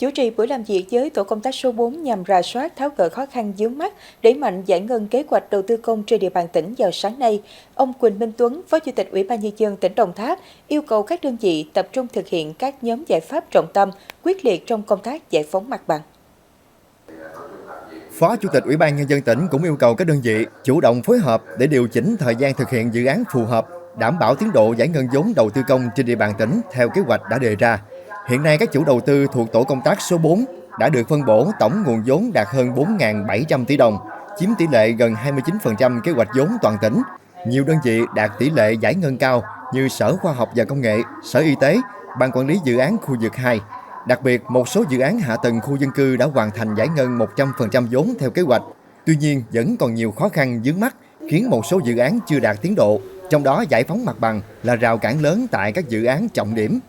Chủ trì buổi làm việc với tổ công tác số 4 nhằm rà soát tháo gỡ khó khăn vướng mắt, đẩy mạnh giải ngân kế hoạch đầu tư công trên địa bàn tỉnh vào sáng nay, ông Quỳnh Minh Tuấn, Phó Chủ tịch Ủy ban Nhân dân tỉnh Đồng Tháp, yêu cầu các đơn vị tập trung thực hiện các nhóm giải pháp trọng tâm, quyết liệt trong công tác giải phóng mặt bằng. Phó Chủ tịch Ủy ban Nhân dân tỉnh cũng yêu cầu các đơn vị chủ động phối hợp để điều chỉnh thời gian thực hiện dự án phù hợp, đảm bảo tiến độ giải ngân vốn đầu tư công trên địa bàn tỉnh theo kế hoạch đã đề ra. Hiện nay các chủ đầu tư thuộc tổ công tác số 4 đã được phân bổ tổng nguồn vốn đạt hơn 4.700 tỷ đồng, chiếm tỷ lệ gần 29% kế hoạch vốn toàn tỉnh. Nhiều đơn vị đạt tỷ lệ giải ngân cao như Sở Khoa học và Công nghệ, Sở Y tế, Ban Quản lý Dự án khu vực 2. Đặc biệt, một số dự án hạ tầng khu dân cư đã hoàn thành giải ngân 100% vốn theo kế hoạch. Tuy nhiên, vẫn còn nhiều khó khăn vướng mắc, khiến một số dự án chưa đạt tiến độ. Trong đó, giải phóng mặt bằng là rào cản lớn tại các dự án trọng điểm.